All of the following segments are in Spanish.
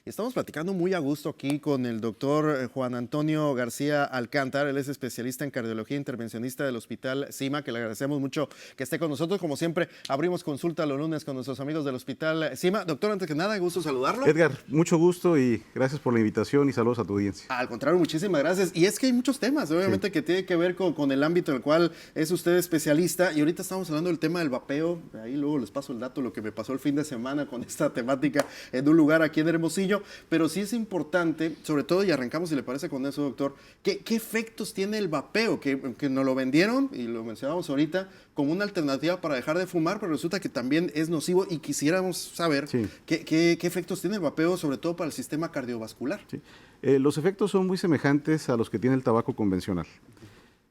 Estamos platicando muy a gusto aquí con el doctor Juan Antonio García Alcántar. Él es especialista en cardiología intervencionista del Hospital CIMA, que le agradecemos mucho que esté con nosotros. Como siempre, abrimos consulta los lunes con nuestros amigos del Hospital CIMA. Doctor, antes que nada, gusto saludarlo. Edgar, mucho gusto y gracias por la invitación y saludos a tu audiencia. Al contrario, muchísimas gracias. Y es que hay muchos temas, obviamente, sí, que tiene que ver con el ámbito en el cual es usted especialista. Y ahorita estamos hablando del tema del vapeo. Ahí luego les paso el dato, lo que me pasó el fin de semana con esta temática en un lugar aquí en Hermosillo. Pero sí es importante, sobre todo, y arrancamos si le parece con eso, doctor, ¿qué efectos tiene el vapeo? Que nos lo vendieron, y lo mencionamos ahorita, como una alternativa para dejar de fumar, pero resulta que también es nocivo y quisiéramos saber sí, qué efectos tiene el vapeo, sobre todo para el sistema cardiovascular. Sí. Los efectos son muy semejantes a los que tiene el tabaco convencional.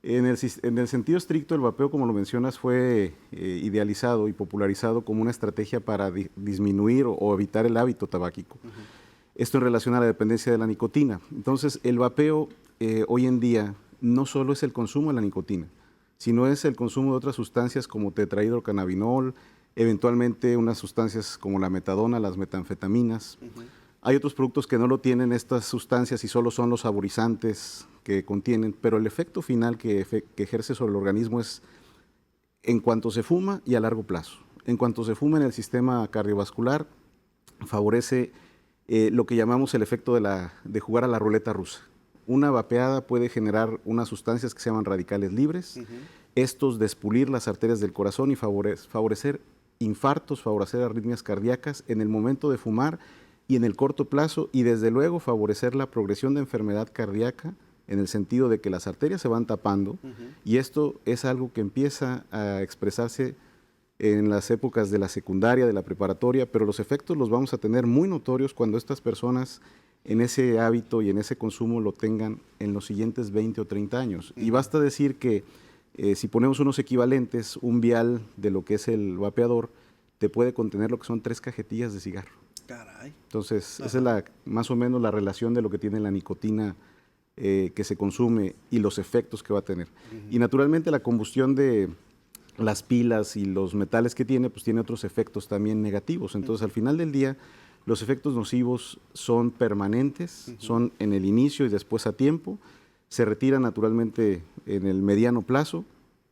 En el sentido estricto, el vapeo, como lo mencionas, fue idealizado y popularizado como una estrategia para disminuir o evitar el hábito tabáquico. Esto en relación a la dependencia de la nicotina. Entonces, el vapeo hoy en día no solo es el consumo de la nicotina, sino es el consumo de otras sustancias como tetrahidrocannabinol, eventualmente unas sustancias como la metadona, las metanfetaminas. Hay otros productos que no lo tienen estas sustancias y solo son los saborizantes que contienen, pero el efecto final que ejerce sobre el organismo es en cuanto se fuma y a largo plazo. En cuanto se fuma en el sistema cardiovascular, favorece lo que llamamos el efecto de jugar a la ruleta rusa. Una vapeada puede generar unas sustancias que se llaman radicales libres, estos despulir las arterias del corazón y favorecer infartos, favorecer arritmias cardíacas en el momento de fumar y en el corto plazo, y desde luego favorecer la progresión de enfermedad cardíaca en el sentido de que las arterias se van tapando, y esto es algo que empieza a expresarse en las épocas de la secundaria, de la preparatoria, pero los efectos los vamos a tener muy notorios cuando estas personas en ese hábito y en ese consumo lo tengan en los siguientes 20 o 30 años. Y basta decir que si ponemos unos equivalentes, un vial de lo que es el vapeador te puede contener lo que son 3 cajetillas de cigarro. Caray. Entonces, esa es más o menos la relación de lo que tiene la nicotina que se consume y los efectos que va a tener. Y naturalmente la combustión de las pilas y los metales que tiene, pues tiene otros efectos también negativos. Entonces, al final del día, los efectos nocivos son permanentes, son en el inicio y después a tiempo, se retiran naturalmente en el mediano plazo,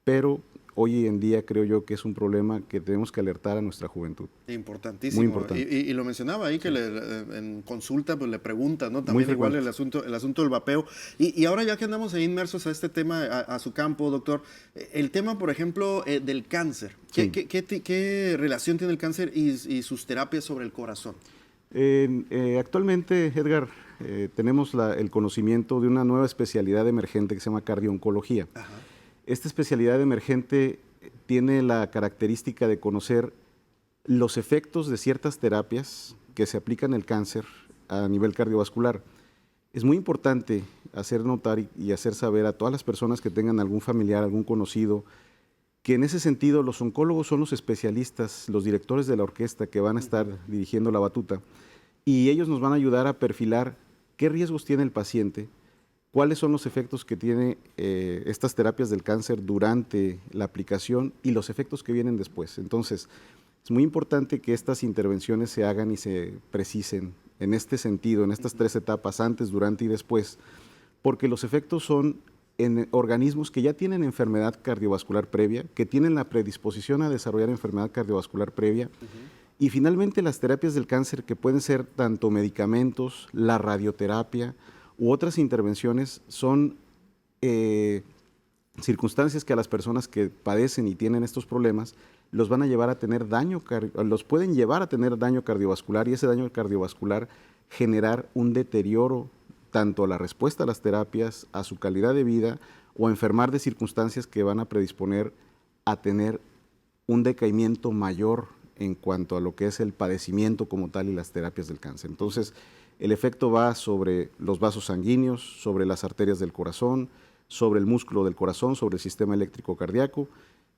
pero hoy en día creo yo que es un problema que tenemos que alertar a nuestra juventud. Importantísimo. Muy importante. Y lo mencionaba ahí, que en consulta pues le preguntan, ¿no? También igual el asunto del vapeo. Y ahora ya que andamos ahí inmersos a este tema, a su campo, doctor, el tema, por ejemplo, del cáncer. Sí. ¿Qué relación tiene el cáncer y sus terapias sobre el corazón? Actualmente, Edgar, tenemos el conocimiento de una nueva especialidad emergente que se llama cardiooncología. Ajá. Esta especialidad emergente tiene la característica de conocer los efectos de ciertas terapias que se aplican en el cáncer a nivel cardiovascular. Es muy importante hacer notar y hacer saber a todas las personas que tengan algún familiar, algún conocido, que en ese sentido los oncólogos son los especialistas, los directores de la orquesta que van a estar dirigiendo la batuta, y ellos nos van a ayudar a perfilar qué riesgos tiene el paciente, cuáles son los efectos que tiene estas terapias del cáncer durante la aplicación y los efectos que vienen después. Entonces, es muy importante que estas intervenciones se hagan y se precisen en este sentido, en estas 3 etapas, antes, durante y después, porque los efectos son en organismos que ya tienen enfermedad cardiovascular previa, que tienen la predisposición a desarrollar enfermedad cardiovascular previa, y finalmente las terapias del cáncer, que pueden ser tanto medicamentos, la radioterapia u otras intervenciones, son circunstancias que a las personas que padecen y tienen estos problemas los van a llevar a tener los pueden llevar a tener daño cardiovascular, y ese daño cardiovascular generar un deterioro tanto a la respuesta a las terapias, a su calidad de vida, o a enfermar de circunstancias que van a predisponer a tener un decaimiento mayor en cuanto a lo que es el padecimiento como tal y las terapias del cáncer. Entonces, el efecto va sobre los vasos sanguíneos, sobre las arterias del corazón, sobre el músculo del corazón, sobre el sistema eléctrico cardíaco,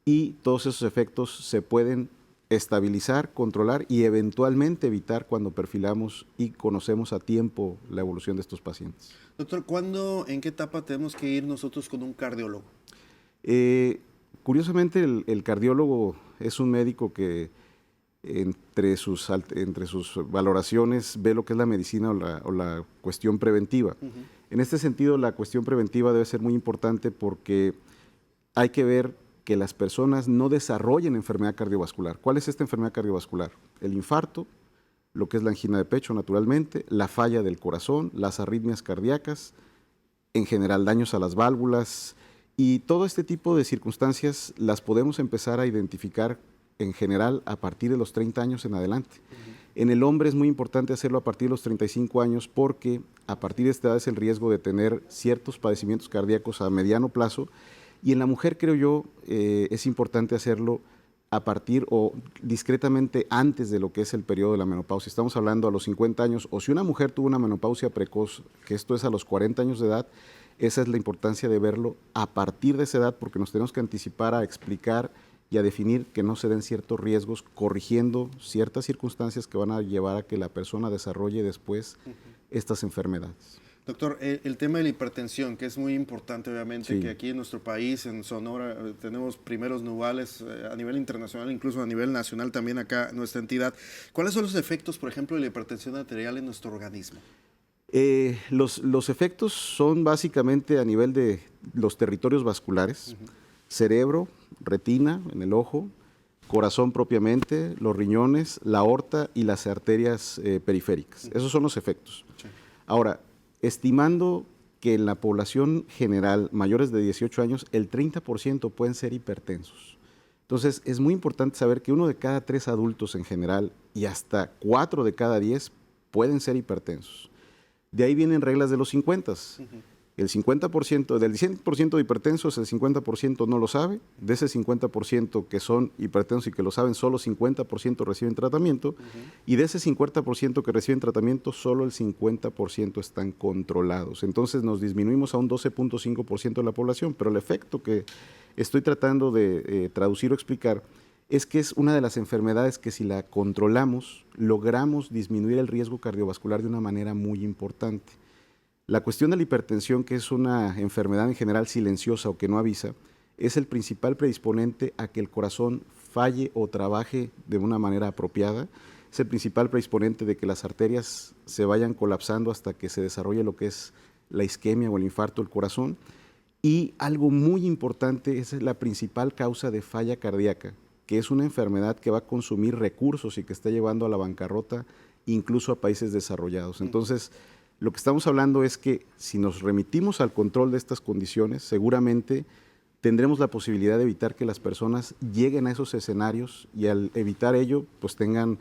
y todos esos efectos se pueden estabilizar, controlar y eventualmente evitar cuando perfilamos y conocemos a tiempo la evolución de estos pacientes. Doctor, en qué etapa tenemos que ir nosotros con un cardiólogo? Curiosamente, el cardiólogo es un médico que entre sus valoraciones ve lo que es la medicina o la cuestión preventiva. En este sentido, la cuestión preventiva debe ser muy importante porque hay que ver que las personas no desarrollen enfermedad cardiovascular. ¿Cuál es esta enfermedad cardiovascular? El infarto, lo que es la angina de pecho naturalmente, la falla del corazón, las arritmias cardíacas, en general daños a las válvulas, y todo este tipo de circunstancias las podemos empezar a identificar en general a partir de los 30 años en adelante. En el hombre es muy importante hacerlo a partir de los 35 años porque a partir de esta edad es el riesgo de tener ciertos padecimientos cardíacos a mediano plazo, y en la mujer, creo yo, es importante hacerlo a partir o discretamente antes de lo que es el periodo de la menopausia. Estamos hablando a los 50 años, o si una mujer tuvo una menopausia precoz, que esto es a los 40 años de edad, esa es la importancia de verlo a partir de esa edad, porque nos tenemos que anticipar a explicar y a definir que no se den ciertos riesgos, corrigiendo ciertas circunstancias que van a llevar a que la persona desarrolle después estas enfermedades. Doctor, el tema de la hipertensión, que es muy importante, obviamente, Sí. que aquí en nuestro país, en Sonora, tenemos primeros lugares a nivel internacional, incluso a nivel nacional también acá en nuestra entidad. ¿Cuáles son los efectos, por ejemplo, de la hipertensión arterial en nuestro organismo? Los efectos son básicamente a nivel de los territorios vasculares, cerebro, retina en el ojo, corazón propiamente, los riñones, la aorta y las arterias periféricas. Esos son los efectos. Sí. Ahora, estimando que en la población general, mayores de 18 años, el 30% pueden ser hipertensos. Entonces, es muy importante saber que 1 de cada 3 adultos en general y hasta 4 de cada 10 pueden ser hipertensos. De ahí vienen reglas de los 50. El 50%, del 100% de hipertensos, el 50% no lo sabe. De ese 50% que son hipertensos y que lo saben, solo 50% reciben tratamiento. Y de ese 50% que reciben tratamiento, solo el 50% están controlados. Entonces nos disminuimos a un 12.5% de la población. Pero el efecto que estoy tratando de traducir o explicar es que es una de las enfermedades que si la controlamos, logramos disminuir el riesgo cardiovascular de una manera muy importante. La cuestión de la hipertensión, que es una enfermedad en general silenciosa o que no avisa, es el principal predisponente a que el corazón falle o trabaje de una manera apropiada. Es el principal predisponente de que las arterias se vayan colapsando hasta que se desarrolle lo que es la isquemia o el infarto del corazón. Y algo muy importante, es la principal causa de falla cardíaca, que es una enfermedad que va a consumir recursos y que está llevando a la bancarrota incluso a países desarrollados. Entonces, lo que estamos hablando es que si nos remitimos al control de estas condiciones, seguramente tendremos la posibilidad de evitar que las personas lleguen a esos escenarios y al evitar ello, pues tengan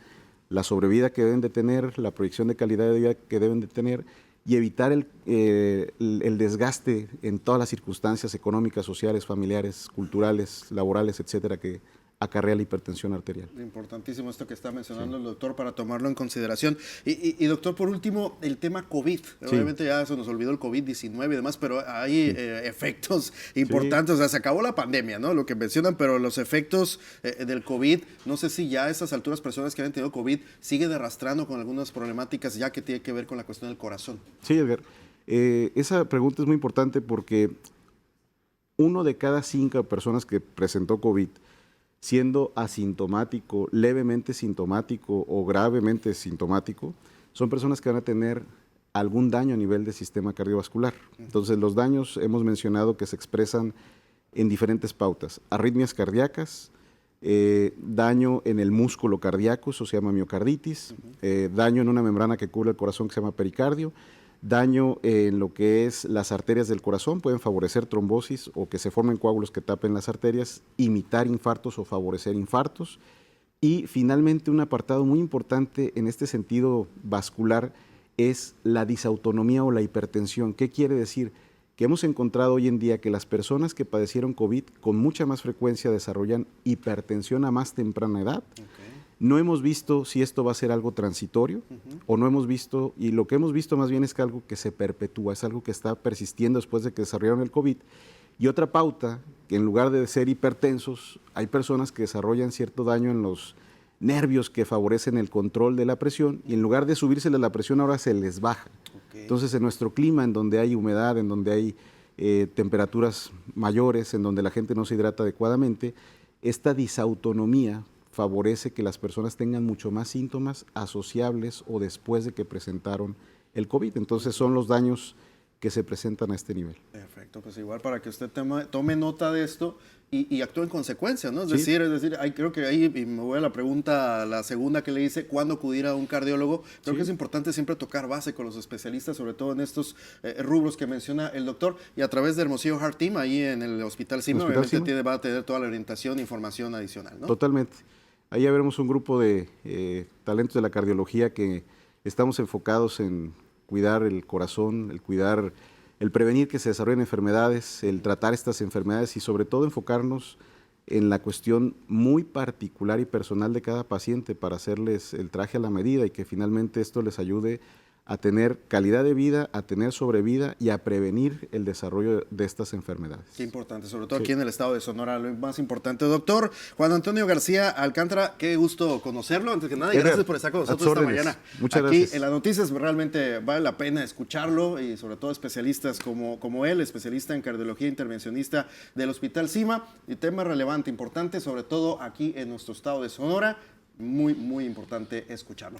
la sobrevida que deben de tener, la proyección de calidad de vida que deben de tener y evitar el desgaste en todas las circunstancias económicas, sociales, familiares, culturales, laborales, etcétera, que acarrea la hipertensión arterial. Importantísimo esto que está mencionando el doctor para tomarlo en consideración. Y doctor, por último, el tema COVID. Sí. Obviamente ya se nos olvidó el COVID-19 y demás, pero hay efectos importantes. O sea, se acabó la pandemia, ¿no? Lo que mencionan, pero los efectos del COVID, no sé si ya a estas alturas personas que han tenido COVID siguen arrastrando con algunas problemáticas ya que tiene que ver con la cuestión del corazón. Sí, Edgar. Esa pregunta es muy importante porque 1 de cada 5 personas que presentó COVID, siendo asintomático, levemente sintomático o gravemente sintomático, son personas que van a tener algún daño a nivel del sistema cardiovascular. Entonces, los daños hemos mencionado que se expresan en diferentes pautas. Arritmias cardíacas, daño en el músculo cardíaco, eso se llama miocarditis, daño en una membrana que cubre el corazón que se llama pericardio, daño en lo que es las arterias del corazón, pueden favorecer trombosis o que se formen coágulos que tapen las arterias, imitar infartos o favorecer infartos. Y finalmente un apartado muy importante en este sentido vascular es la disautonomía o la hipertensión. ¿Qué quiere decir? Que hemos encontrado hoy en día que las personas que padecieron COVID con mucha más frecuencia desarrollan hipertensión a más temprana edad. No hemos visto si esto va a ser algo transitorio o no hemos visto, y lo que hemos visto más bien es que algo que se perpetúa, es algo que está persistiendo después de que desarrollaron el COVID. Y otra pauta, que en lugar de ser hipertensos, hay personas que desarrollan cierto daño en los nervios que favorecen el control de la presión y en lugar de subírsele la presión ahora se les baja. Entonces en nuestro clima, en donde hay humedad, en donde hay temperaturas mayores, en donde la gente no se hidrata adecuadamente, esta disautonomía favorece que las personas tengan mucho más síntomas asociables o después de que presentaron el COVID. Entonces son los daños que se presentan a este nivel. Perfecto, pues igual para que usted tome nota de esto y actúe en consecuencia, ¿no? Es Sí. decir, creo que ahí, y me voy a la pregunta, la segunda que le hice, ¿cuándo acudir a un cardiólogo? Creo que es importante siempre tocar base con los especialistas, sobre todo en estos rubros que menciona el doctor, y a través de Hermosillo Heart Team, ahí en el Hospital Cima, obviamente va a tener toda la orientación e información adicional, ¿no? Totalmente. Ahí ya veremos un grupo de talentos de la cardiología que estamos enfocados en cuidar el corazón, el prevenir que se desarrollen enfermedades, el tratar estas enfermedades y sobre todo enfocarnos en la cuestión muy particular y personal de cada paciente para hacerles el traje a la medida y que finalmente esto les ayude a tener calidad de vida, a tener sobrevida y a prevenir el desarrollo de estas enfermedades. Qué importante, sobre todo aquí en el estado de Sonora, lo más importante. Doctor Juan Antonio García Alcántara, qué gusto conocerlo. Antes que nada, y gracias por estar con nosotros esta mañana. Muchas aquí gracias. En las noticias realmente vale la pena escucharlo y sobre todo especialistas como él, especialista en cardiología intervencionista del Hospital Cima. Y tema relevante, importante, sobre todo aquí en nuestro estado de Sonora. Muy, muy importante escucharlo.